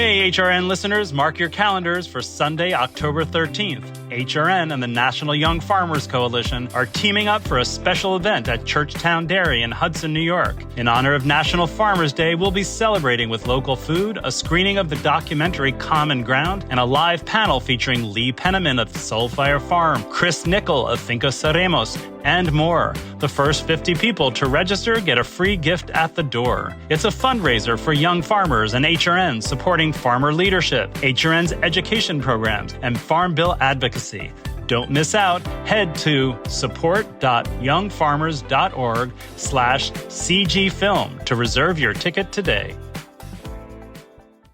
Okay, HRN listeners, mark your calendars for Sunday, October 13th. HRN and the National Young Farmers Coalition are teaming up for a special event at Churchtown Dairy in Hudson, New York. In honor of National Farmers Day, we'll be celebrating with local food, a screening of the documentary Common Ground, and a live panel featuring Lee Penniman of Soulfire Farm, Chris Nickel of Finca Ceremos, and more. The first 50 people to register get a free gift at the door. It's a fundraiser for young farmers and HRN supporting farmer leadership, HRN's education programs, and Farm Bill advocacy. Don't miss out. Head to support.youngfarmers.org/cgfilm to reserve your ticket today.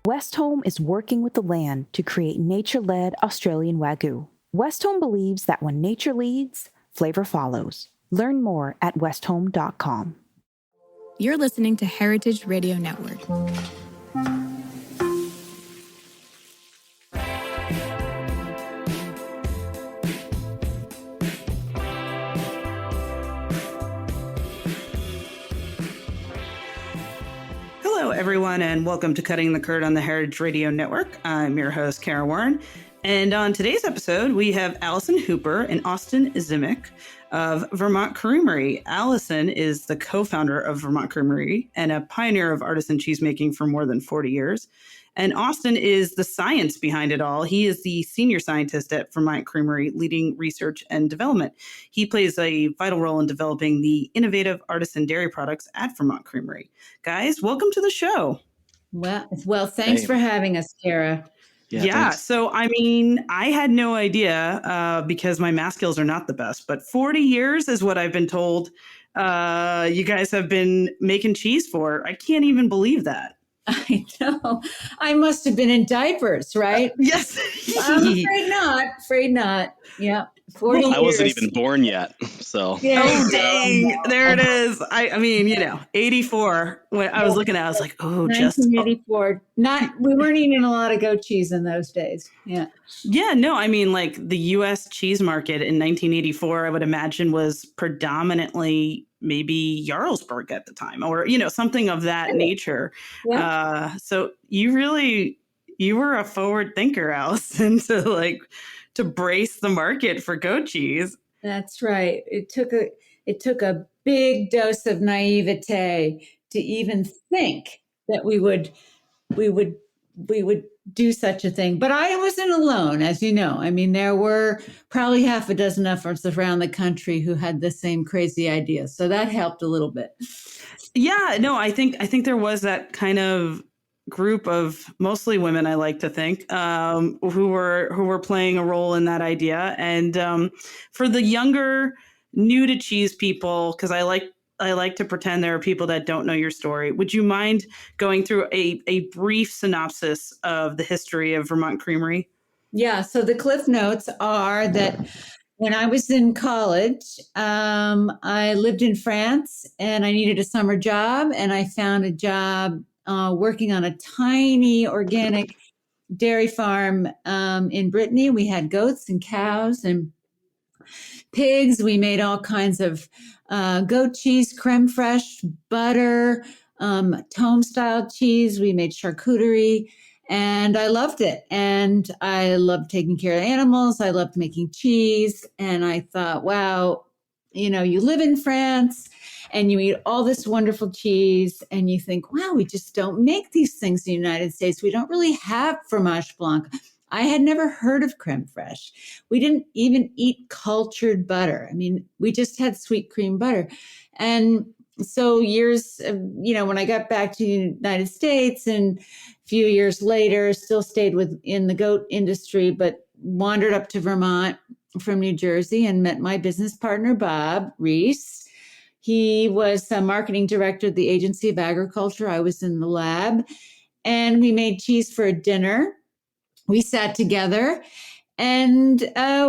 Westholme is working with the land to create nature-led Australian Wagyu. Westholme believes that when nature leads, flavor follows. Learn more at westholme.com. You're listening to Heritage Radio Network. Hello, everyone, and welcome to Cutting the Curd on the Heritage Radio Network. I'm your host, Kara Warren. And on today's episode, we have Allison Hooper and Austen Zimick of Vermont Creamery. Allison is the co-founder of Vermont Creamery and a pioneer of artisan cheesemaking for more than 40 years. And Austen is the science behind it all. He is the senior scientist at Vermont Creamery, leading research and development. He plays a vital role in developing the innovative artisan dairy products at Vermont Creamery. Guys, welcome to the show. Well, thanks for having us, Kara. Yeah. So, I mean, I had no idea because my math skills are not the best, but 40 years is what I've been told you guys have been making cheese for. I can't even believe that. I know. I must have been in diapers, right? Yes. I'm afraid not. Yeah. 40 years. I wasn't even born yet. So. Yeah. Oh, dang. There it is. I mean, 84. When I was looking at it, I was like, oh, 1984. We weren't eating a lot of goat cheese in those days. Yeah. Yeah, no, I mean, like the U.S. cheese market in 1984, I would imagine was predominantly maybe Jarlsberg at the time or, something of that nature. Yeah. So you were a forward thinker, Allison, to brace the market for goat cheese. That's right. It took a big dose of naivete to even think that we would do such a thing. But I wasn't alone, as you know. I mean, there were probably half a dozen of us around the country who had the same crazy idea. So that helped a little bit. Yeah, no, I think there was that kind of group of mostly women, I like to think, who were playing a role in that idea. And for the younger, new to cheese people, because I like to pretend there are people that don't know your story. Would you mind going through a brief synopsis of the history of Vermont Creamery? Yeah. So the cliff notes are that when I was in college, I lived in France and I needed a summer job, and I found a job working on a tiny organic dairy farm in Brittany. We had goats and cows and pigs. We made all kinds of goat cheese, creme fraiche, butter, Tome style cheese. We made charcuterie, and I loved it. And I loved taking care of animals. I loved making cheese. And I thought, wow, you live in France and you eat all this wonderful cheese and you think, wow, we just don't make these things in the United States. We don't really have fromage blanc. I had never heard of creme fraiche. We didn't even eat cultured butter. I mean, we just had sweet cream butter. And so years, when I got back to the United States and a few years later, still stayed in the goat industry, but wandered up to Vermont from New Jersey and met my business partner, Bob Reese. He was a marketing director at the Agency of Agriculture. I was in the lab, and we made cheese for a dinner. We sat together and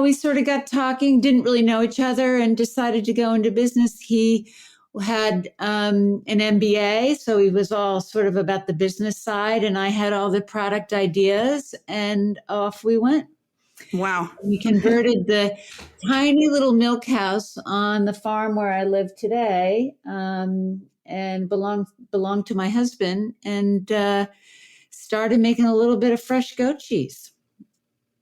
we sort of got talking, didn't really know each other, and decided to go into business. He had an MBA, so he was all sort of about the business side, and I had all the product ideas, and off we went. Wow. We converted the tiny little milk house on the farm where I live today and belonged to my husband, and started making a little bit of fresh goat cheese.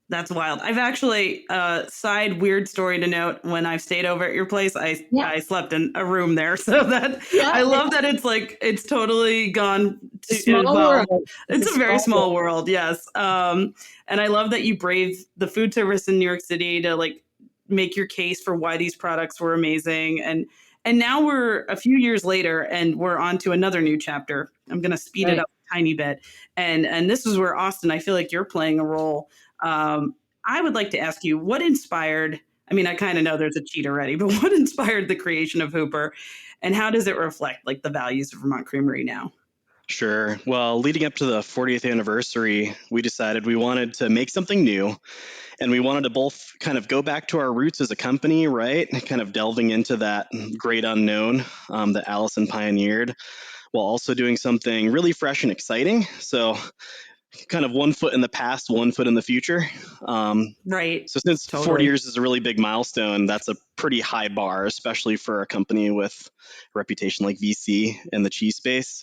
That's wild. I've actually, side weird story to note, when I've stayed over at your place, I slept in a room there. So I love that it's totally gone to, Small well, world. it's a very small world. Yes. And I love that you braved the food service in New York City to like make your case for why these products were amazing. And now we're a few years later and we're on to another new chapter. I'm going to speed it up a tiny bit. And this is where, Austen, I feel like you're playing a role. I would like to ask you, what inspired, I mean, I kind of know there's a cheat already, but what inspired the creation of Hooper, and how does it reflect like the values of Vermont Creamery now? Sure. Well, leading up to the 40th anniversary, we decided we wanted to make something new, and we wanted to both kind of go back to our roots as a company, right? Kind of delving into that great unknown that Allison pioneered, while also doing something really fresh and exciting. So kind of one foot in the past, one foot in the future. Right. So since 40 years is a really big milestone, that's a pretty high bar, especially for a company with a reputation like VC in the cheese space.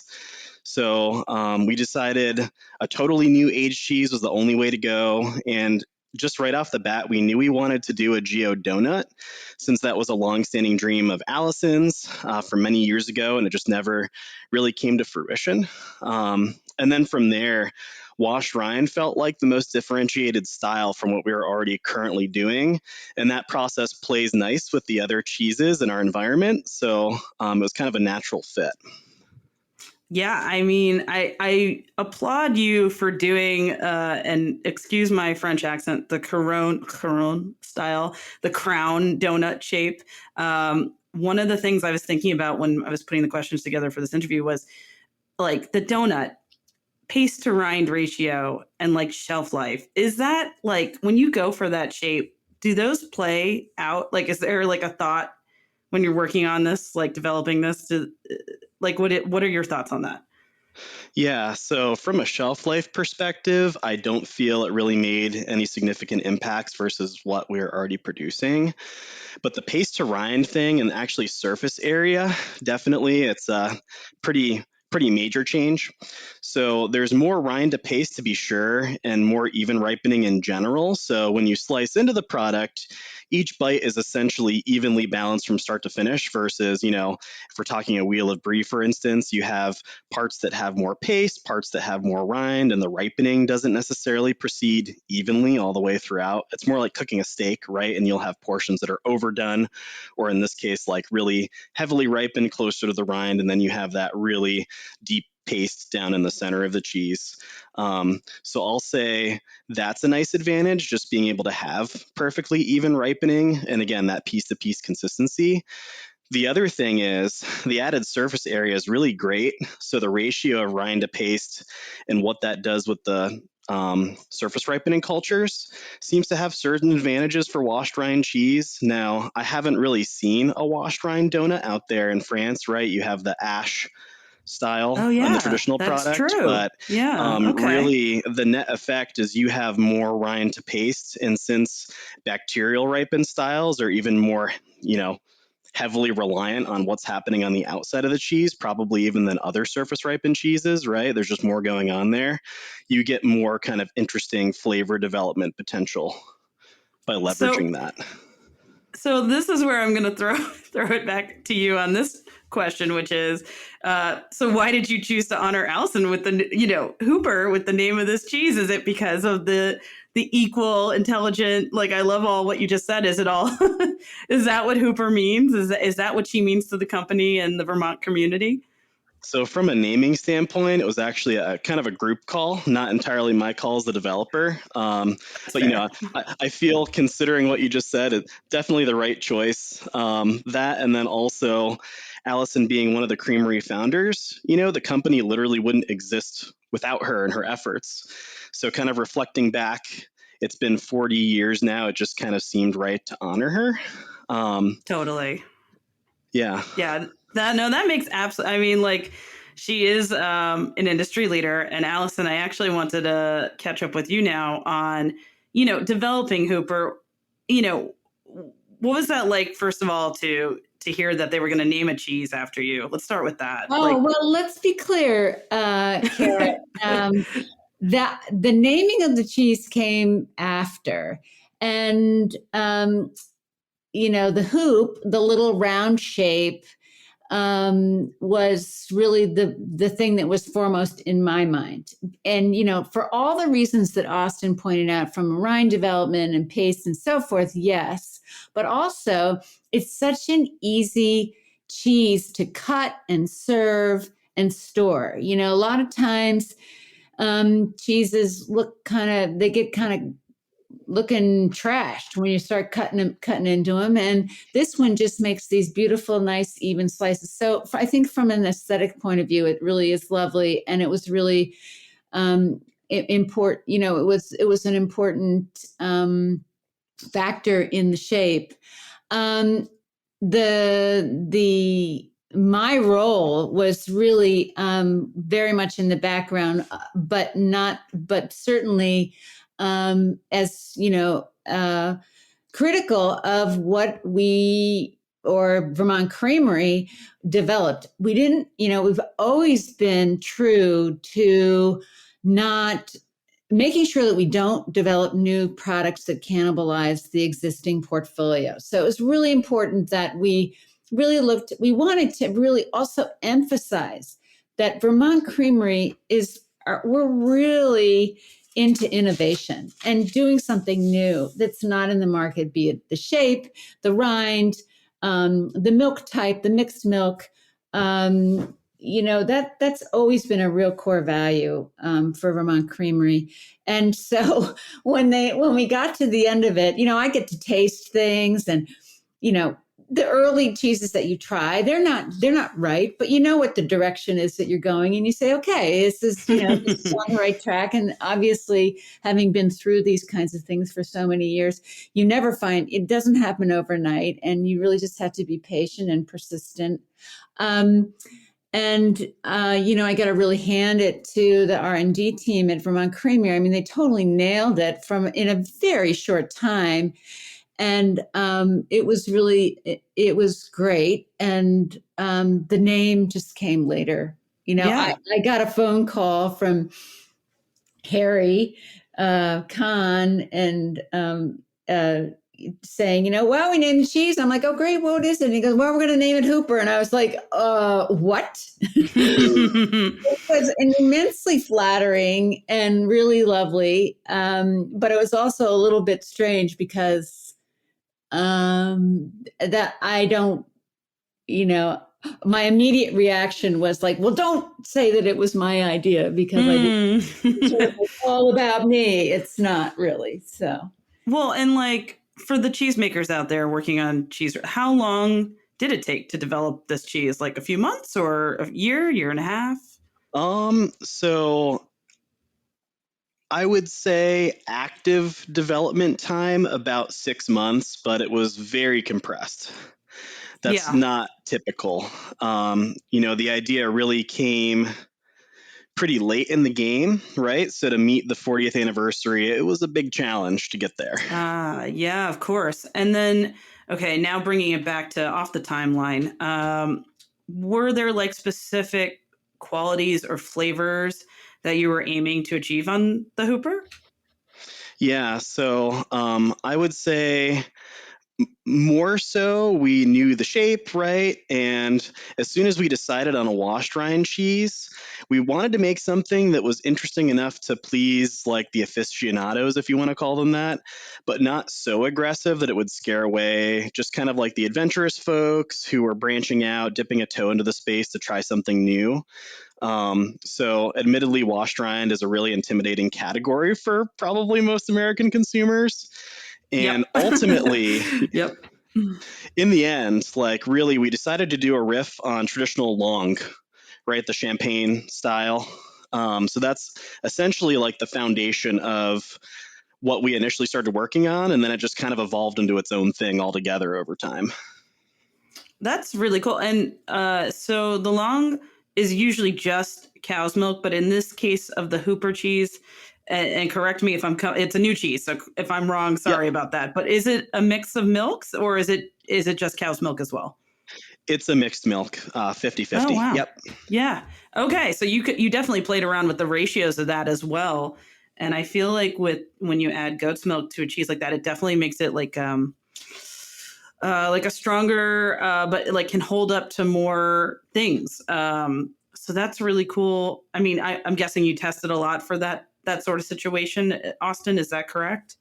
So we decided a totally new aged cheese was the only way to go. And just right off the bat, we knew we wanted to do a Geo donut, since that was a longstanding dream of Allison's from many years ago, and it just never really came to fruition. And then from there, washed rind felt like the most differentiated style from what we were already currently doing. And that process plays nice with the other cheeses in our environment. So it was kind of a natural fit. Yeah, I mean, I applaud you for doing, and excuse my French accent, the couronne style, the crown donut shape. One of the things I was thinking about when I was putting the questions together for this interview was like the donut paste to rind ratio and like shelf life. Is that like when you go for that shape, do those play out? Like, is there like a thought when you're working on this, like developing this to like, what are your thoughts on that? Yeah, so from a shelf life perspective, I don't feel it really made any significant impacts versus what we're already producing. But the paste to rind thing and actually surface area, definitely it's a pretty major change. So there's more rind to paste to be sure, and more even ripening in general. So when you slice into the product, each bite is essentially evenly balanced from start to finish versus, if we're talking a wheel of brie, for instance, you have parts that have more paste, parts that have more rind, and the ripening doesn't necessarily proceed evenly all the way throughout. It's more like cooking a steak, right? And you'll have portions that are overdone, or in this case, like really heavily ripened closer to the rind, and then you have that really deep paste down in the center of the cheese. So I'll say that's a nice advantage, just being able to have perfectly even ripening. And again, that piece-to-piece consistency. The other thing is the added surface area is really great. So the ratio of rind to paste and what that does with the surface ripening cultures seems to have certain advantages for washed rind cheese. Now, I haven't really seen a washed rind donut out there in France, right? You have the ash style on the traditional product, true. But okay. Really the net effect is you have more rind to paste, and since bacterial ripened styles are even more, heavily reliant on what's happening on the outside of the cheese, probably even than other surface ripened cheeses, right? There's just more going on there. You get more kind of interesting flavor development potential by leveraging that. So this is where I'm going to throw it back to you on this question, which is, so why did you choose to honor Allison with the, Hooper with the name of this cheese? Is it because of the equal, intelligent, like, I love all what you just said. Is it all, is that what Hooper means? Is that what she means to the company and the Vermont community? So from a naming standpoint, it was actually a kind of a group call, not entirely my call as the developer. But, I feel, considering what you just said, it's definitely the right choice. That, and then also Allison being one of the creamery founders, the company literally wouldn't exist without her and her efforts. So kind of reflecting back, it's been 40 years now. It just kind of seemed right to honor her. Totally. Yeah. Yeah. That makes absolute. I mean, like, she is an industry leader, and Allison, I actually wanted to catch up with you now on, developing Hooper. What was that like? First of all, to hear that they were going to name a cheese after you. Let's start with that. Oh, well, let's be clear, Kara. that the naming of the cheese came after. And, the hoop, the little round shape, was really the thing that was foremost in my mind. And, for all the reasons that Austen pointed out from rind development and paste and so forth, yes. But also, it's such an easy cheese to cut and serve and store. A lot of times cheeses they get kind of looking trashed when you start cutting into them. And this one just makes these beautiful, nice, even slices. So I think from an aesthetic point of view, it really is lovely. And it was really important. It was an important factor in the shape. My role was really very much in the background, but certainly as critical of what we or Vermont Creamery developed. We didn't, we've always been true to not making sure that we don't develop new products that cannibalize the existing portfolio. So it was really important that we wanted to really also emphasize that Vermont Creamery we're really into innovation and doing something new that's not in the market, be it the shape, the rind, the milk type, the mixed milk. That's always been a real core value for Vermont Creamery. And so when we got to the end of it, I get to taste things, and the early cheeses that you try, they're not right, but you know what the direction is that you're going, and you say, okay, this is this is on the right track. And obviously, having been through these kinds of things for so many years, you never find it doesn't happen overnight, and you really just have to be patient and persistent. I got to really hand it to the R&D team at Vermont Creamery. I mean, they totally nailed it in a very short time. And it was great. And the name just came later. I got a phone call from Harry Kahn and saying, well, we named the cheese. I'm like, oh, great. What is it? And he goes, well, we're going to name it Hooper. And I was like, what? It was immensely flattering and really lovely. But it was also a little bit strange because that I don't, my immediate reaction was like, well, don't say that it was my idea, because it's all about me. It's not really. So, well, and like for the cheesemakers out there working on cheese, how long did it take to develop this cheese? Like a few months or a year and a half? So I would say active development time about 6 months, but it was very compressed. That's not typical. The idea really came pretty late in the game, right? So to meet the 40th anniversary, it was a big challenge to get there. Yeah, of course. And then, okay, now bringing it back to off the timeline, were there like specific qualities or flavors that you were aiming to achieve on the Hooper? Yeah, so I would say more so we knew the shape, right? And as soon as we decided on a washed rind cheese, we wanted to make something that was interesting enough to please like the aficionados, if you want to call them that, but not so aggressive that it would scare away just kind of like the adventurous folks who were branching out, dipping a toe into the space to try something new. So admittedly, washed rind is a really intimidating category for probably most American consumers. And ultimately, in the end, like really, we decided to do a riff on traditional long, right? The champagne style. So that's essentially like the foundation of what we initially started working on. And then it just kind of evolved into its own thing altogether over time. That's really cool. And so the long is usually just cow's milk, but in this case of the Hooper cheese, and correct me if it's a new cheese, so if I'm wrong, sorry about that. But is it a mix of milks, or is it just cow's milk as well? It's a mixed milk, 50-50. Oh, wow. Yep. Yeah. Okay. So you definitely played around with the ratios of that as well. And I feel like when you add goat's milk to a cheese like that, it definitely makes it like a stronger, but like can hold up to more things. So that's really cool. I mean, I'm guessing you tested a lot for that sort of situation, Austin. Is that correct?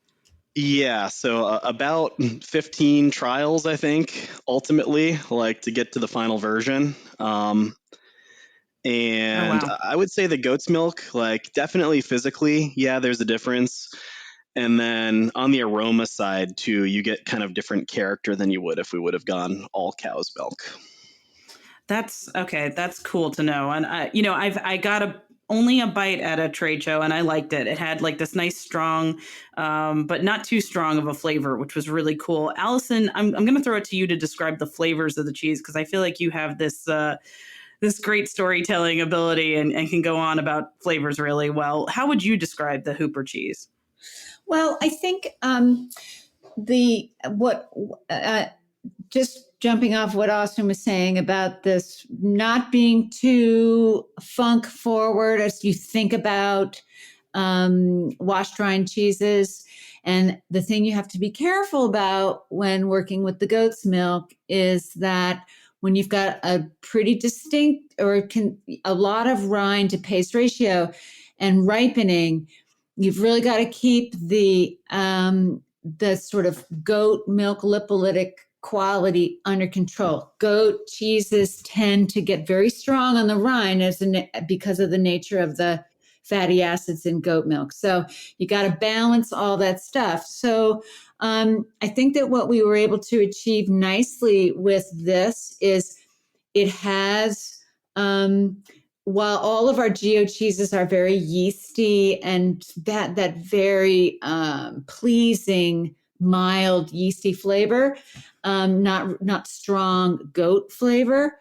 Yeah, so about 15 trials, I think, ultimately, like to get to the final version. Oh, And wow. I would say the goat's milk, like definitely physically, yeah, there's a difference. And then on the aroma side too, you get kind of different character than you would if we would have gone all cow's milk. That's okay. That's cool to know. And I got only a bite at a trade show, and I liked it. It had like this nice, strong, but not too strong of a flavor, which was really cool. Allison, I'm going to throw it to you to describe the flavors of the cheese because I feel like you have this great storytelling ability and can go on about flavors really well. How would you describe the Hooper cheese? Well, I think just jumping off what Austin was saying about this not being too funk forward as you think about washed rind cheeses. And the thing you have to be careful about when working with the goat's milk is that when you've got a pretty distinct a lot of rind to paste ratio and ripening, you've really got to keep the sort of goat milk lipolytic quality under control. Goat cheeses tend to get very strong on the rind because of the nature of the fatty acids in goat milk. So you got to balance all that stuff. So I think that what we were able to achieve nicely with this is it has, while all of our geo cheeses are very yeasty and that very pleasing, mild yeasty flavor, not strong goat flavor.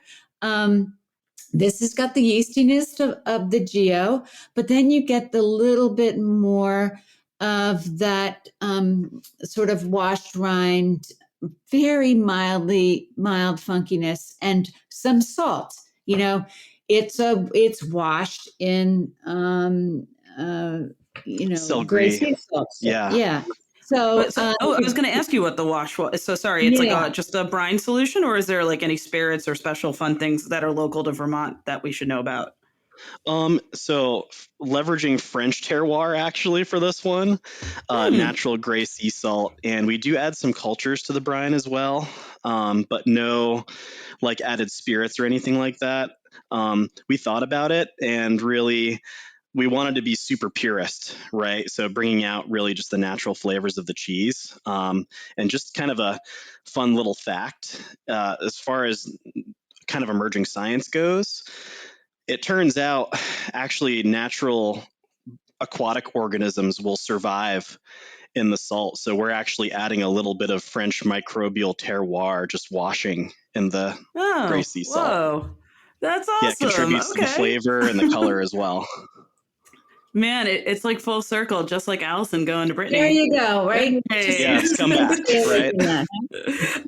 This has got the yeastiness of the geo, but then you get the little bit more of that sort of washed rind, very mild funkiness, and some salt. It's washed in gray Celery. sea salt. Yeah. Yeah. So, I was going to ask you what the wash was. So sorry, it's like just a brine solution, or is there like any spirits or special fun things that are local to Vermont that we should know about? So leveraging French terroir actually for this one, natural gray sea salt, and we do add some cultures to the brine as well, but no like added spirits or anything like that. We thought about it and really we wanted to be super purist, right? So bringing out really just the natural flavors of the cheese, and just kind of a fun little fact as far as kind of emerging science goes. It turns out actually natural aquatic organisms will survive in the salt. So we're actually adding a little bit of French microbial terroir just washing in the gray sea salt. Whoa. That's awesome. Yeah, it contributes to the flavor and the color as well. Man, it's like full circle, just like Allison going to Brittany. There you go, right? Hey. Yeah, it's come back, right?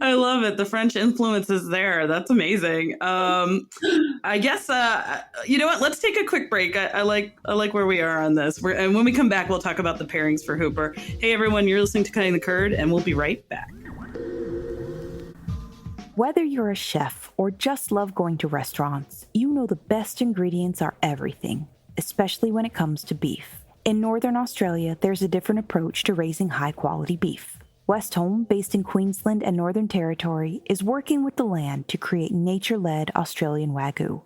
I love it. The French influence is there. That's amazing. I guess you know what? Let's take a quick break. I like where we are on this. And when we come back, we'll talk about the pairings for Hooper. Hey everyone, you're listening to Cutting the Curd, and we'll be right back. Whether you're a chef or just love going to restaurants, you know the best ingredients are everything, especially when it comes to beef. In Northern Australia, there's a different approach to raising high-quality beef. Westholme, based in Queensland and Northern Territory, is working with the land to create nature-led Australian Wagyu.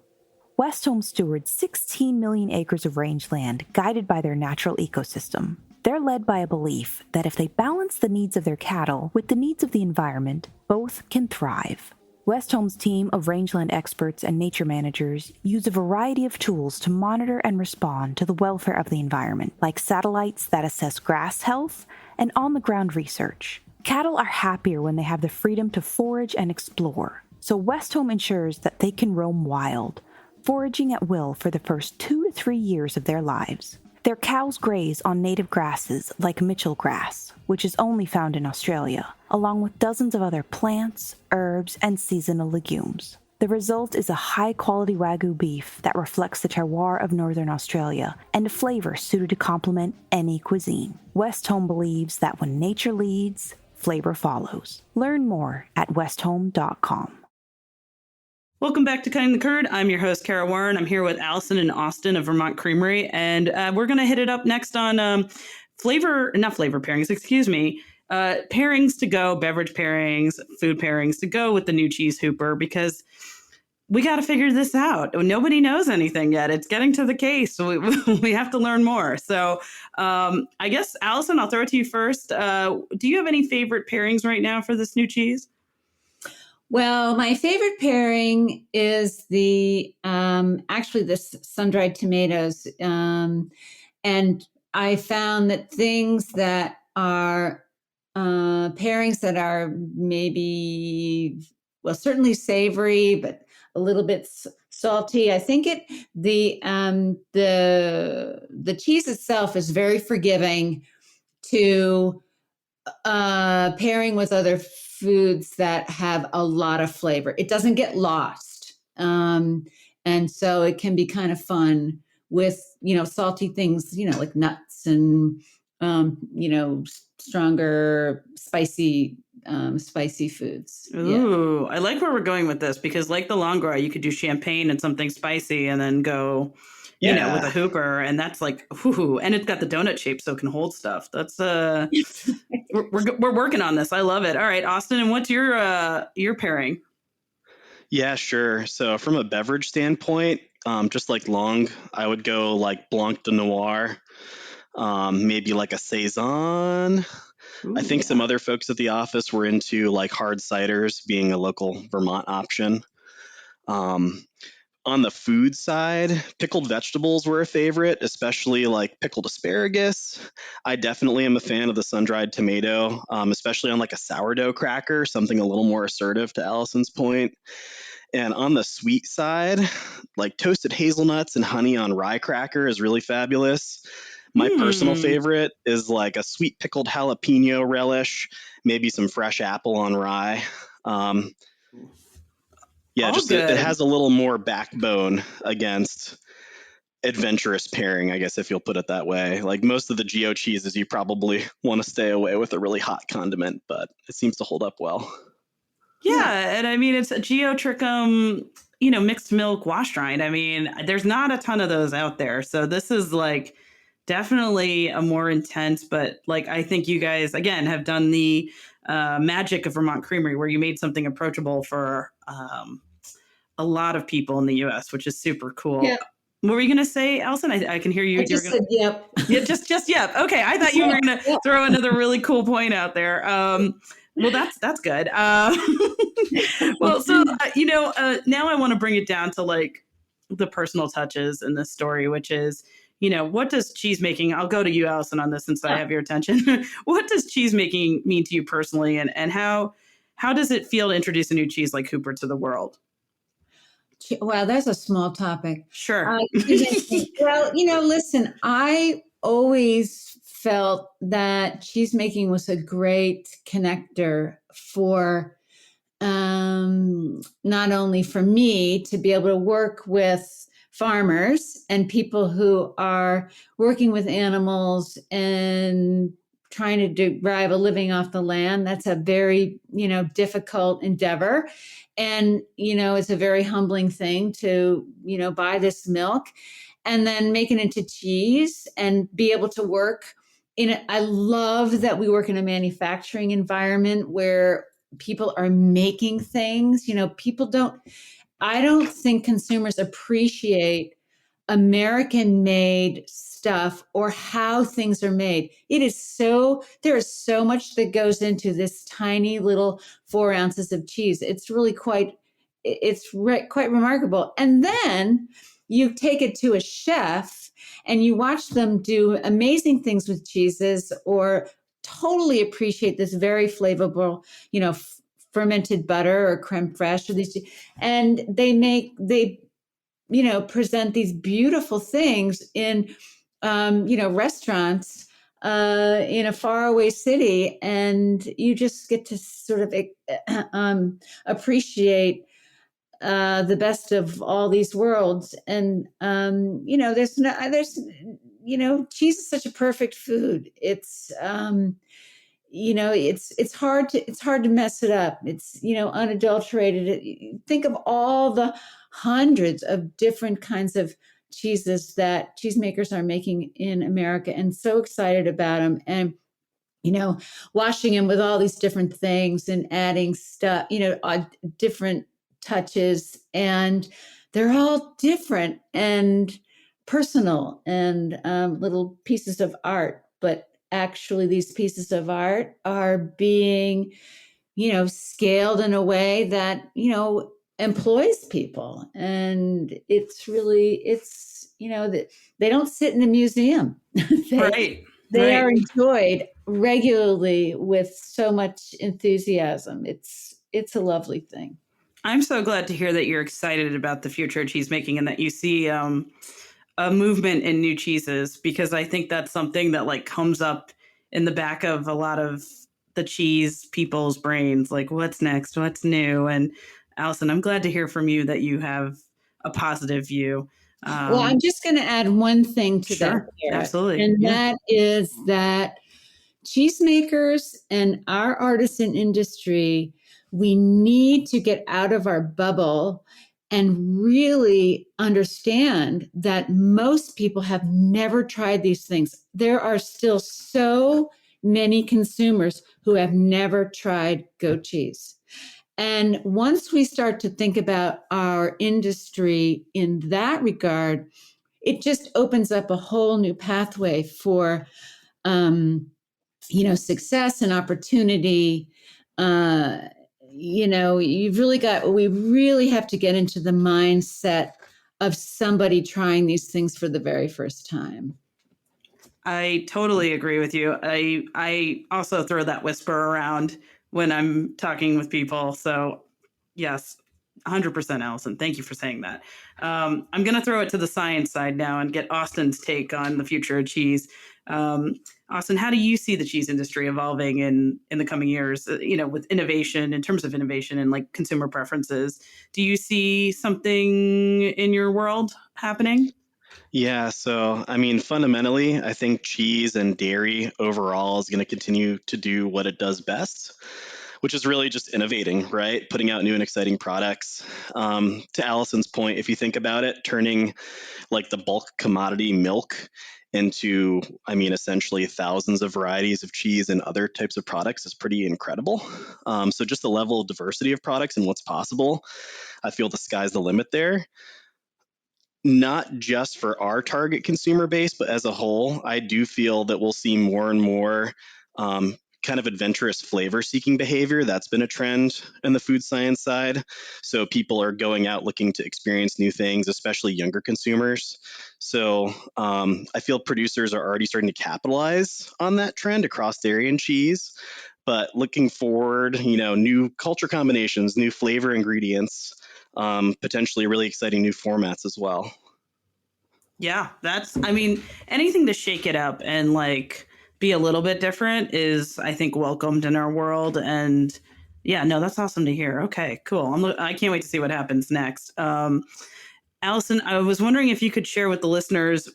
Westholme stewards 16 million acres of rangeland guided by their natural ecosystem. They're led by a belief that if they balance the needs of their cattle with the needs of the environment, both can thrive. Westholme's team of rangeland experts and nature managers use a variety of tools to monitor and respond to the welfare of the environment, like satellites that assess grass health and on-the-ground research. Cattle are happier when they have the freedom to forage and explore, so Westholme ensures that they can roam wild, foraging at will for the first 2 to 3 years of their lives. Their cows graze on native grasses like Mitchell grass, which is only found in Australia, along with dozens of other plants, herbs, and seasonal legumes. The result is a high-quality Wagyu beef that reflects the terroir of Northern Australia and a flavor suited to complement any cuisine. West Home believes that when nature leads, flavor follows. Learn more at westhome.com. Welcome back to Cutting the Curd. I'm your host, Kara Warren. I'm here with Allison and Austen of Vermont Creamery, and we're going to hit it up next on pairings to go, beverage pairings, food pairings to go with the new cheese hooper, because we got to figure this out. Nobody knows anything yet. It's getting to the case, so we have to learn more. So I guess, Allison, I'll throw it to you first. Do you have any favorite pairings right now for this new cheese? Well, my favorite pairing is the sun-dried tomatoes. And I found that things that are pairings that are maybe, well, certainly savory, but a little bit salty. I think the cheese itself is very forgiving to pairing with other foods that have a lot of flavor. It doesn't get lost. And so it can be kind of fun with, salty things, like nuts and, stronger, spicy foods. Ooh, yeah. I like where we're going with this, because like the Langre, you could do champagne and something spicy and then go, with a hooper, and that's like, whoo, and it's got the donut shape so it can hold stuff. That's we're working on this. I love it. All right, Austen, and what's your pairing? Yeah, sure. So from a beverage standpoint, just like Long, I would go like Blanc de Noir, maybe like a Saison. Ooh, I think some other folks at the office were into like hard ciders, being a local Vermont option. On the food side, pickled vegetables were a favorite, especially like pickled asparagus. I definitely am a fan of the sun-dried tomato, especially on like a sourdough cracker, something a little more assertive, to Allison's point. And on the sweet side, like toasted hazelnuts and honey on rye cracker is really fabulous. My personal favorite is like a sweet pickled jalapeno relish, maybe some fresh apple on rye. It has a little more backbone against adventurous pairing, I guess, if you'll put it that way. Like most of the Geo cheeses, you probably want to stay away with a really hot condiment, but it seems to hold up well. Yeah, and I mean, it's a Geo Trickum, mixed milk wash rind. I mean, there's not a ton of those out there. So this is like definitely a more intense, but like I think you guys, again, have done the magic of Vermont Creamery, where you made something approachable for a lot of people in the U.S., which is super cool. Yeah. What were you going to say, Allison? I can hear you. I just said yep. Yeah, just yep. Okay, I thought you were going to throw another really cool point out there. Well, that's good. Well, so now I want to bring it down to like the personal touches in this story, which is, what does cheese making? I'll go to you, Allison, on this since I have your attention. What does cheese making mean to you personally, and how does it feel to introduce a new cheese like Hooper to the world? Well, that's a small topic. Sure. Well, listen, I always felt that cheese making was a great connector for not only for me to be able to work with farmers and people who are working with animals and trying to derive a living off the land. That's a very, difficult endeavor. And, it's a very humbling thing to, buy this milk and then make it into cheese and be able to work in it. I love that we work in a manufacturing environment where people are making things. I don't think consumers appreciate American made stuff or how things are made. There is so much that goes into this tiny little 4 ounces of cheese. It's really quite remarkable. And then you take it to a chef and you watch them do amazing things with cheeses, or totally appreciate this very flavorful, fermented butter or creme fraiche, or these, and they present these beautiful things in, restaurants in a faraway city, and you just get to sort of appreciate the best of all these worlds. And cheese is such a perfect food. It's hard to mess it up. It's unadulterated. Think of all the hundreds of different kinds of cheeses that cheesemakers are making in America, and so excited about them. And washing them with all these different things and adding stuff, different touches, and they're all different and personal and little pieces of art. But actually, these pieces of art are being, scaled in a way that, employs people. And that they don't sit in a museum. Right. They Right. are enjoyed regularly with so much enthusiasm. It's a lovely thing. I'm so glad to hear that you're excited about the future of cheesemaking and that you see a movement in new cheeses, because I think that's something that like comes up in the back of a lot of the cheese people's brains, like what's next, what's new. And Allison, I'm glad to hear from you that you have a positive view. Well, I'm just going to add one thing to that, Sure, Sarah, absolutely. and Yeah. that is that cheesemakers and our artisan industry, we need to get out of our bubble and really understand that most people have never tried these things. There are still so many consumers who have never tried goat cheese. And once we start to think about our industry in that regard, it just opens up a whole new pathway for success and opportunity. We really have to get into the mindset of somebody trying these things for the very first time. I totally agree with you. I also throw that whisper around when I'm talking with people. So yes, 100% Allison. Thank you for saying that. I'm going to throw it to the science side now and get Austin's take on the future of cheese. Austin, how do you see the cheese industry evolving in the coming years, with innovation, in terms of innovation and like consumer preferences? Do you see something in your world happening? Yeah, so I mean, fundamentally, I think cheese and dairy overall is going to continue to do what it does best, which is really just innovating, right? Putting out new and exciting products. To Allison's point, if you think about it, turning like the bulk commodity milk into, I mean, essentially thousands of varieties of cheese and other types of products is pretty incredible. So just the level of diversity of products and what's possible, I feel the sky's the limit there. Not just for our target consumer base, but as a whole, I do feel that we'll see more and more kind of adventurous flavor seeking behavior. That's been a trend in the food science side. So people are going out looking to experience new things, especially younger consumers. So I feel producers are already starting to capitalize on that trend across dairy and cheese. But looking forward, new culture combinations, new flavor ingredients, potentially really exciting new formats as well. Yeah, anything to shake it up and like be a little bit different is, I think, welcomed in our world. And yeah, no, that's awesome to hear. Okay, cool. I can't wait to see what happens next. Allison, I was wondering if you could share with the listeners,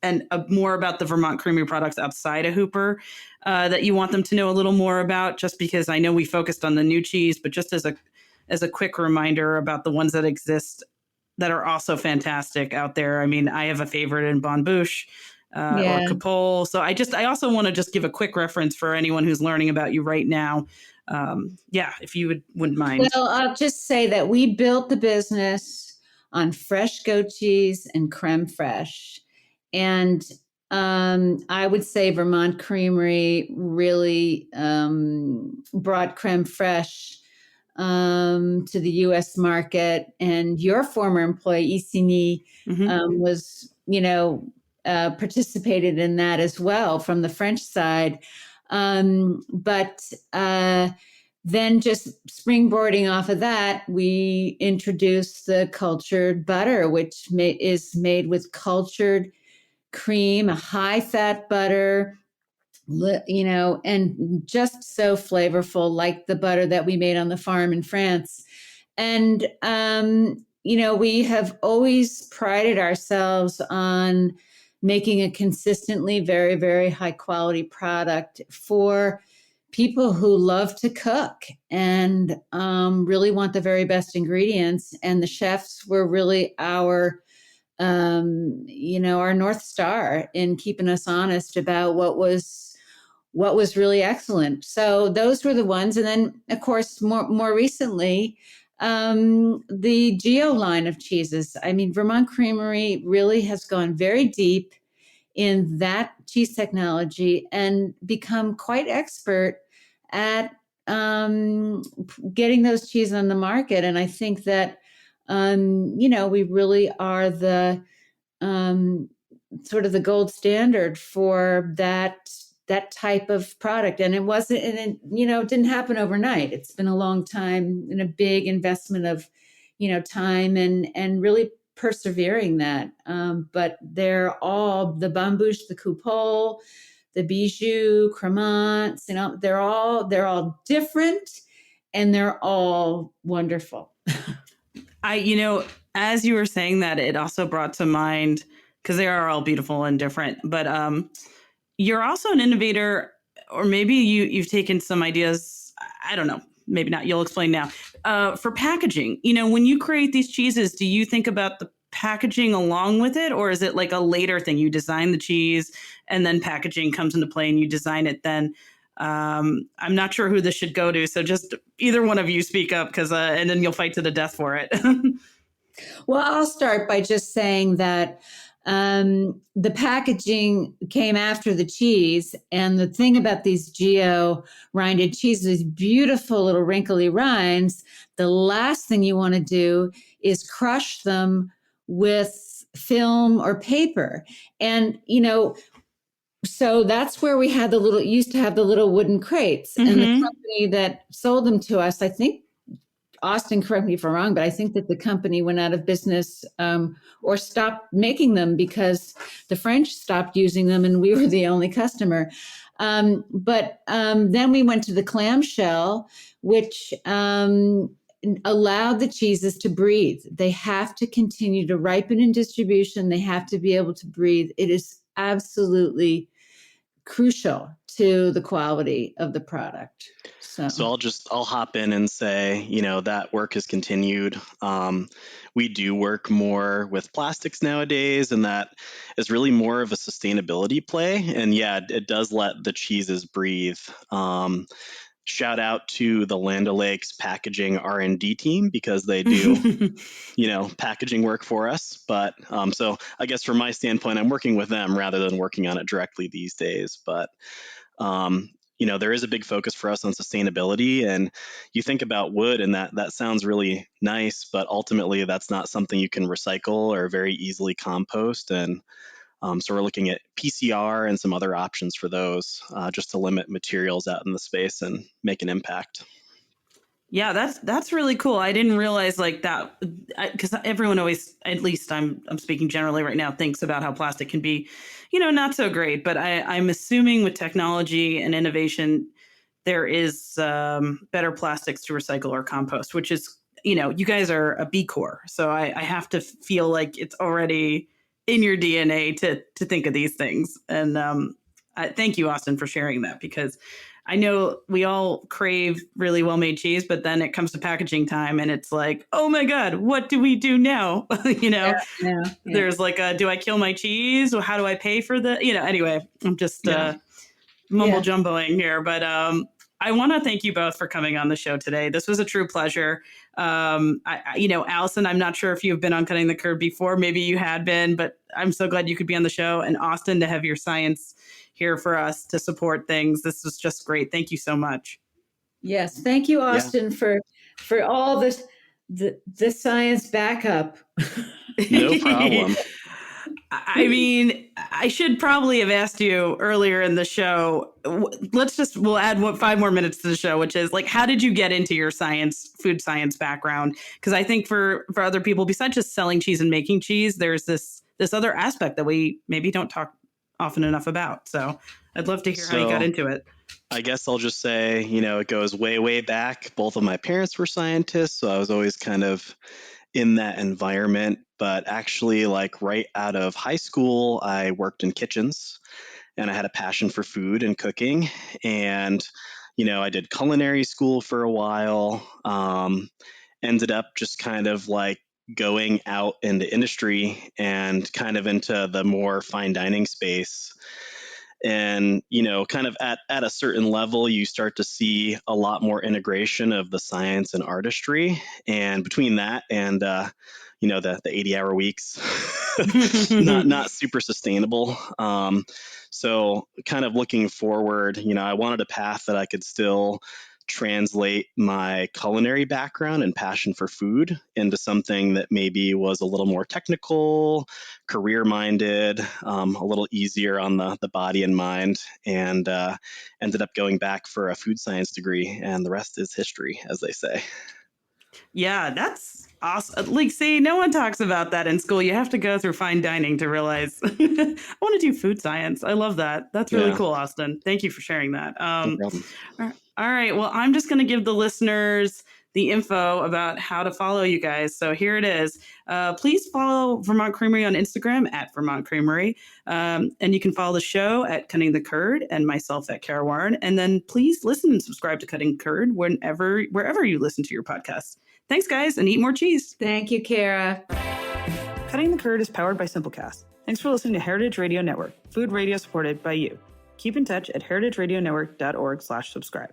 and more about the Vermont Creamery products outside of Hooper that you want them to know a little more about, just because I know we focused on the new cheese, but just as a quick reminder about the ones that exist that are also fantastic out there. I mean, I have a favorite in Bon Bouche or Capole. So I also want to just give a quick reference for anyone who's learning about you right now. If you wouldn't mind. Well, I'll just say that we built the business on fresh goat cheese and creme fraiche. And I would say Vermont Creamery really brought creme fraiche to the U.S. market. And your former employee, Isini, was, participated in that as well from the French side. But then just springboarding off of that, we introduced the cultured butter, which is made with cultured cream, a high-fat butter, and just so flavorful, like the butter that we made on the farm in France. And, we have always prided ourselves on making a consistently very, very high quality product for people who love to cook and really want the very best ingredients. And the chefs were really our North Star in keeping us honest about what was really excellent. So those were the ones. And then, of course, more recently, the Geo line of cheeses. I mean, Vermont Creamery really has gone very deep in that cheese technology and become quite expert at getting those cheeses on the market. And I think that, we really are the sort of the gold standard for that type of product. And it didn't happen overnight. It's been a long time and a big investment of, time and really persevering that. But they're all the Bambouche, the Coupole, the Bijou, Cremants, they're all different and they're all wonderful. As you were saying that, it also brought to mind, because they are all beautiful and different, but you're also an innovator, or maybe you've taken some ideas, I don't know, maybe not, you'll explain now, for packaging. When you create these cheeses, do you think about the packaging along with it, or is it like a later thing? You design the cheese and then packaging comes into play and you design it then? I'm not sure who this should go to, so just either one of you speak up, and then you'll fight to the death for it. Well, I'll start by just saying that the packaging came after the cheese. And the thing about these Geo rinded cheeses, these beautiful little wrinkly rinds, the last thing you want to do is crush them with film or paper. And, so that's where we used to have the little wooden crates. Mm-hmm. And the company that sold them to us, I think, Austen, correct me if I'm wrong, but I think that the company went out of business or stopped making them because the French stopped using them and we were the only customer. But then we went to the clamshell, which allowed the cheeses to breathe. They have to continue to ripen in distribution. They have to be able to breathe. It is absolutely crucial to the quality of the product. So I'll hop in and say, that work has continued. We do work more with plastics nowadays, and that is really more of a sustainability play. And yeah, it does let the cheeses breathe. Shout out to the Land O'Lakes packaging R&D team, because they do, packaging work for us. But so I guess from my standpoint, I'm working with them rather than working on it directly these days. But there is a big focus for us on sustainability, and you think about wood and that sounds really nice, but ultimately that's not something you can recycle or very easily compost. And so we're looking at PCR and some other options for those, just to limit materials out in the space and make an impact. Yeah, that's really cool. I didn't realize like that, because everyone always, at least I'm speaking generally right now, thinks about how plastic can be, not so great. But I'm assuming with technology and innovation, there is better plastics to recycle or compost, which is, you guys are a B Corp. So I have to feel like it's already in your DNA to think of these things. And thank you, Austen, for sharing that, because I know we all crave really well-made cheese, but then it comes to packaging time and it's like, oh my God, what do we do now? There's like, do I kill my cheese? Or how do I pay for the, anyway, I'm just mumble jumboing here, but I want to thank you both for coming on the show today. This was a true pleasure. Allison, I'm not sure if you've been on Cutting the Curd before. Maybe you had been, but I'm so glad you could be on the show. And Austen, to have your science here for us to support things. This was just great. Thank you so much. Yes. Thank you, Austen, for all the science backup. No problem. I mean, I should probably have asked you earlier in the show. We'll add 5 more minutes to the show, which is like, how did you get into your food science background? Because I think for other people, besides just selling cheese and making cheese, there's this other aspect that we maybe don't talk often enough about. So I'd love to hear how you got into it. I guess I'll just say, it goes way, way back. Both of my parents were scientists, so I was always kind of in that environment. But actually, like right out of high school, I worked in kitchens and I had a passion for food and cooking. And, I did culinary school for a while, ended up just kind of like going out into industry and kind of into the more fine dining space. And, kind of at a certain level, you start to see a lot more integration of the science and artistry. And between that and, the 80-hour weeks, not super sustainable. So kind of looking forward, I wanted a path that I could still translate my culinary background and passion for food into something that maybe was a little more technical, career-minded, a little easier on the body and mind, and ended up going back for a food science degree, and the rest is history, as they say. Yeah, that's awesome. Like, see, no one talks about that in school. You have to go through fine dining to realize I want to do food science. I love that. That's really cool, Austin. Thank you for sharing that. No problem. All right. Well, I'm just going to give the listeners the info about how to follow you guys. So here it is. Please follow Vermont Creamery on Instagram at Vermont Creamery. And you can follow the show at Cutting the Curd and myself at Kara Warren. And then please listen and subscribe to Cutting Curd wherever you listen to your podcasts. Thanks, guys, and eat more cheese. Thank you, Kara. Cutting the Curd is powered by Simplecast. Thanks for listening to Heritage Radio Network, food radio supported by you. Keep in touch at heritageradionetwork.org/subscribe.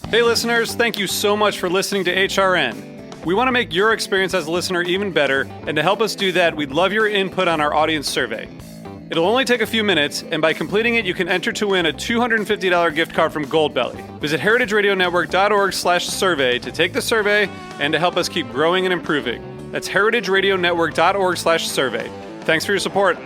Hey listeners, thank you so much for listening to HRN. We want to make your experience as a listener even better, and to help us do that, we'd love your input on our audience survey. It'll only take a few minutes, and by completing it, you can enter to win a $250 gift card from Goldbelly. Visit heritageradionetwork.org/survey to take the survey and to help us keep growing and improving. That's heritageradionetwork.org/survey. Thanks for your support.